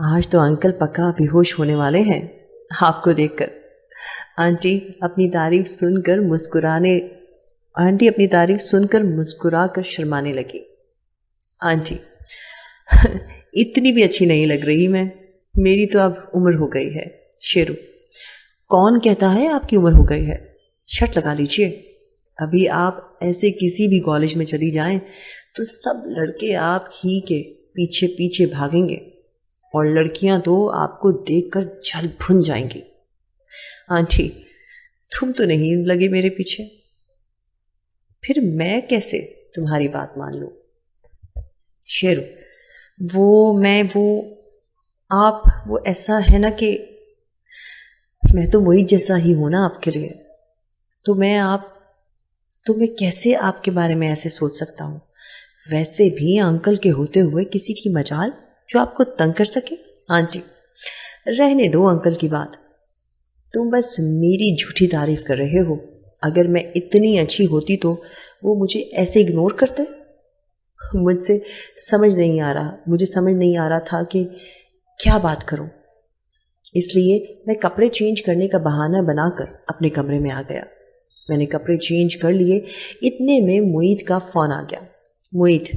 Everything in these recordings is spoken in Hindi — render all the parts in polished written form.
आज तो अंकल पक्का बेहोश होने वाले हैं आपको देखकर। आंटी अपनी तारीफ सुनकर मुस्कुरा कर शर्माने लगी। आंटी इतनी भी अच्छी नहीं लग रही मैं, मेरी तो अब उम्र हो गई है। शेरू, कौन कहता है आपकी उम्र हो गई है? शर्त लगा लीजिए, अभी आप ऐसे किसी भी कॉलेज में चली जाएं तो सब लड़के आप ही के पीछे पीछे भागेंगे और लड़कियां तो आपको देखकर जल भुन जाएंगी। आंटी तुम तो नहीं लगे मेरे पीछे, फिर मैं कैसे तुम्हारी बात मान लूं? शेरू, वो ऐसा है ना कि मैं तो मोहित जैसा ही हूं ना आपके लिए, तो मैं कैसे आपके बारे में ऐसे सोच सकता हूं? वैसे भी अंकल के होते हुए किसी की मजाल जो आपको तंग कर सके? आंटी रहने दो अंकल की बात, तुम बस मेरी झूठी तारीफ कर रहे हो। अगर मैं इतनी अच्छी होती तो वो मुझे ऐसे इग्नोर करते? मुझे समझ नहीं आ रहा था कि क्या बात करूं, इसलिए मैं कपड़े चेंज करने का बहाना बनाकर अपने कमरे में आ गया। मैंने कपड़े चेंज कर लिए, इतने में मोहित का फोन आ गया। मोहित,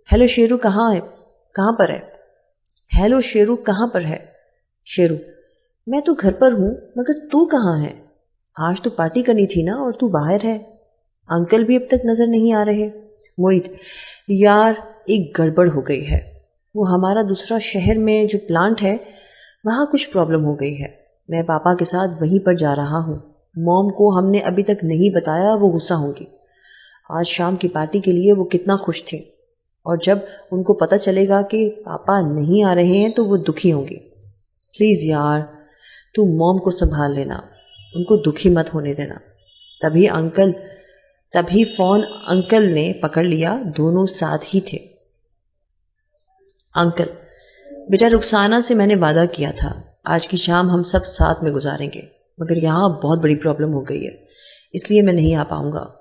हेलो शेरू, कहाँ पर है? हेलो शेरू, कहाँ पर है? शेरू, मैं तो घर पर हूँ, मगर तू कहाँ है? आज तो पार्टी करनी थी ना और तू बाहर है। अंकल भी अब तक नजर नहीं आ रहे। मोहित, यार एक गड़बड़ हो गई है, वो हमारा दूसरा शहर में जो प्लांट है वहाँ कुछ प्रॉब्लम हो गई है। मैं पापा के साथ वहीं पर जा रहा हूँ। मॉम को हमने अभी तक नहीं बताया, वो गुस्सा होंगी। आज शाम की पार्टी के लिए वो कितना खुश थे, और जब उनको पता चलेगा कि पापा नहीं आ रहे हैं तो वो दुखी होंगे। प्लीज़ यार तू मॉम को संभाल लेना, उनको दुखी मत होने देना। तभी फोन अंकल ने पकड़ लिया, दोनों साथ ही थे। अंकल, बेटा रुखसाना से मैंने वादा किया था आज की शाम हम सब साथ में गुजारेंगे, मगर यहाँ बहुत बड़ी प्रॉब्लम हो गई है, इसलिए मैं नहीं आ पाऊंगा।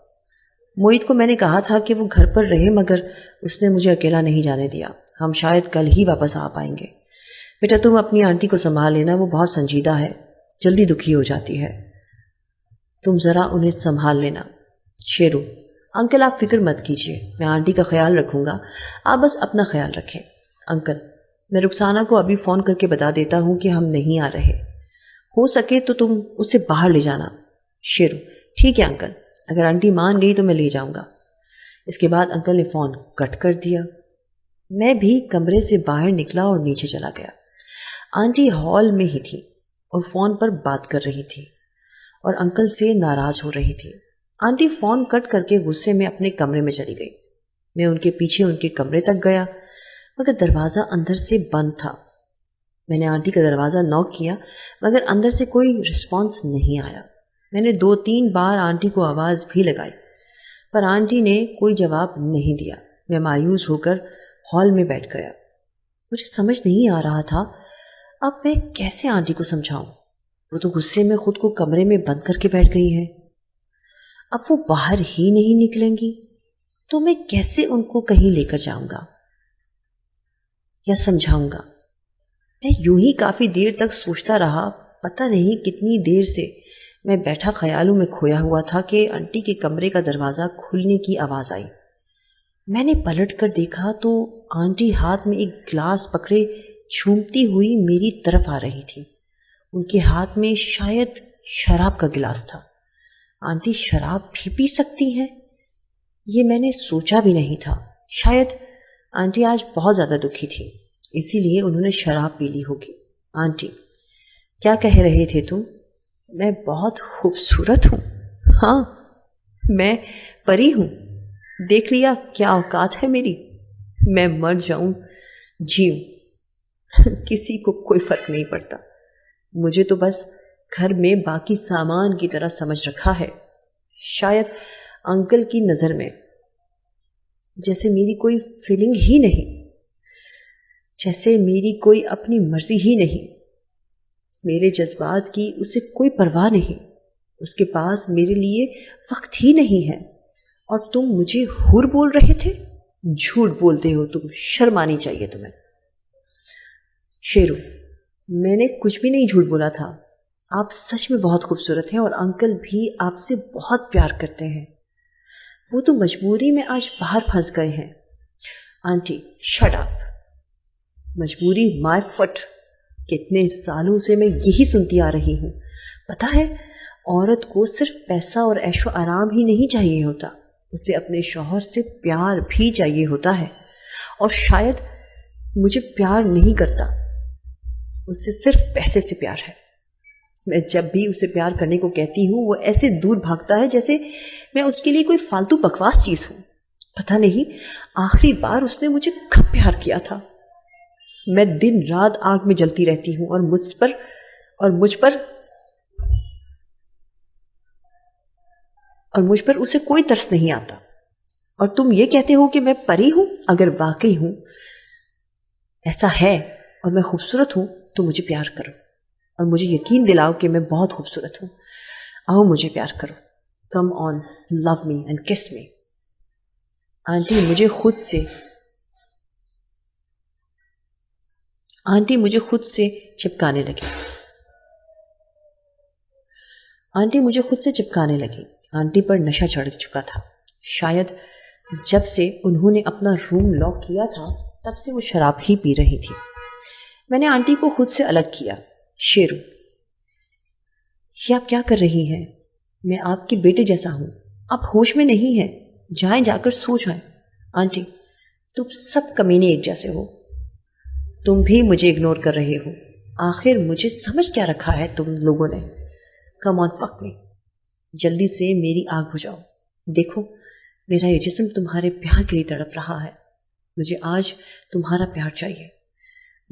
मोहित को मैंने कहा था कि वो घर पर रहे, मगर उसने मुझे अकेला नहीं जाने दिया। हम शायद कल ही वापस आ पाएंगे। बेटा तुम अपनी आंटी को संभाल लेना, वो बहुत संजीदा है, जल्दी दुखी हो जाती है, तुम ज़रा उन्हें संभाल लेना। शेरू, अंकल आप फिक्र मत कीजिए, मैं आंटी का ख्याल रखूंगा, आप बस अपना ख्याल रखें। अंकल, मैं रुखसाना को अभी फ़ोन करके बता देता हूँ कि हम नहीं आ रहे, हो सके तो तुम उसे बाहर ले जाना। शेरू, ठीक है अंकल, अगर आंटी मान गई तो मैं ले जाऊंगा। इसके बाद अंकल ने फ़ोन कट कर दिया। मैं भी कमरे से बाहर निकला और नीचे चला गया। आंटी हॉल में ही थी और फ़ोन पर बात कर रही थी और अंकल से नाराज़ हो रही थी। आंटी फ़ोन कट करके गुस्से में अपने कमरे में चली गई। मैं उनके पीछे उनके कमरे तक गया, मगर दरवाज़ा अंदर से बंद था। मैंने आंटी का दरवाज़ा नॉक किया, मगर अंदर से कोई रिस्पॉन्स नहीं आया। मैंने 2-3 बार आंटी को आवाज़ भी लगाई, पर आंटी ने कोई जवाब नहीं दिया। मैं मायूस होकर हॉल में बैठ गया। मुझे समझ नहीं आ रहा था अब मैं कैसे आंटी को समझाऊं। वो तो गुस्से में खुद को कमरे में बंद करके बैठ गई है। अब वो बाहर ही नहीं निकलेंगी तो मैं कैसे उनको कहीं लेकर जाऊंगा या समझाऊंगा। मैं यूं ही काफ़ी देर तक सोचता रहा। पता नहीं कितनी देर से मैं बैठा ख्यालों में खोया हुआ था कि आंटी के कमरे का दरवाज़ा खुलने की आवाज़ आई। मैंने पलट कर देखा तो आंटी हाथ में एक गिलास पकड़े झूमती हुई मेरी तरफ आ रही थी। उनके हाथ में शायद शराब का गिलास था। आंटी शराब भी पी सकती हैं, ये मैंने सोचा भी नहीं था। शायद आंटी आज बहुत ज़्यादा दुखी थी, इसीलिए उन्होंने शराब पी ली होगी। आंटी, क्या कह रहे थे तुम? मैं बहुत खूबसूरत हूँ। हाँ, मैं परी हूँ। देख लिया क्या औकात है मेरी। मैं मर जाऊं जीऊं किसी को कोई फर्क नहीं पड़ता। मुझे तो बस घर में बाकी सामान की तरह समझ रखा है। शायद अंकल की नज़र में जैसे मेरी कोई फीलिंग ही नहीं, जैसे मेरी कोई अपनी मर्जी ही नहीं। मेरे जज्बात की उसे कोई परवाह नहीं। उसके पास मेरे लिए वक्त ही नहीं है। और तुम मुझे हुर बोल रहे थे? झूठ बोलते हो तुम, शर्म आनी चाहिए तुम्हें। शेरू, मैंने कुछ भी नहीं झूठ बोला था। आप सच में बहुत खूबसूरत हैं और अंकल भी आपसे बहुत प्यार करते हैं। वो तो मजबूरी में आज बाहर फंस गए हैं। Aunty shut up. मजबूरी माय फुट। कितने सालों से मैं यही सुनती आ रही हूँ। पता है, औरत को सिर्फ पैसा और ऐशो आराम ही नहीं चाहिए होता, उसे अपने शौहर से प्यार भी चाहिए होता है। और शायद मुझे प्यार नहीं करता, उससे सिर्फ पैसे से प्यार है। मैं जब भी उसे प्यार करने को कहती हूँ वो ऐसे दूर भागता है जैसे मैं उसके लिए कोई फालतू बकवास चीज हूँ। पता नहीं आखिरी बार उसने मुझे कब प्यार किया था। मैं दिन रात आग में जलती रहती हूँ और मुझ पर उसे कोई तरस नहीं आता। और तुम ये कहते हो कि मैं परी हूं। अगर वाकई हूं, ऐसा है और मैं खूबसूरत हूं तो मुझे प्यार करो और मुझे यकीन दिलाओ कि मैं बहुत खूबसूरत हूं। आओ मुझे प्यार करो। Come on, love me and किस मी। आंटी मुझे खुद से चिपकाने लगी। आंटी पर नशा चढ़ चुका था। शायद जब से उन्होंने अपना रूम लॉक किया था तब से वो शराब ही पी रही थी। मैंने आंटी को खुद से अलग किया। शेरू, ये आप क्या कर रही हैं? मैं आपके बेटे जैसा हूं। आप होश में नहीं हैं। जाएं, जाकर सो जाएं। आंटी, तुम सब कमीने एक जैसे हो। तुम भी मुझे इग्नोर कर रहे हो। आखिर मुझे समझ क्या रखा है तुम लोगों ने? Come on, fuck me. जल्दी से मेरी आग बुझाओ। देखो, मेरा ये जिस्म तुम्हारे प्यार के लिए तड़प रहा है। मुझे आज तुम्हारा प्यार चाहिए।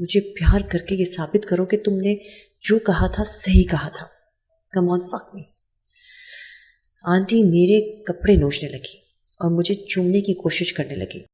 मुझे प्यार करके ये साबित करो कि तुमने जो कहा था सही कहा था। Come on, fuck me. Aunty मेरे कपड़े नोचने लगी और मुझे चूमने की कोशिश करने लगी।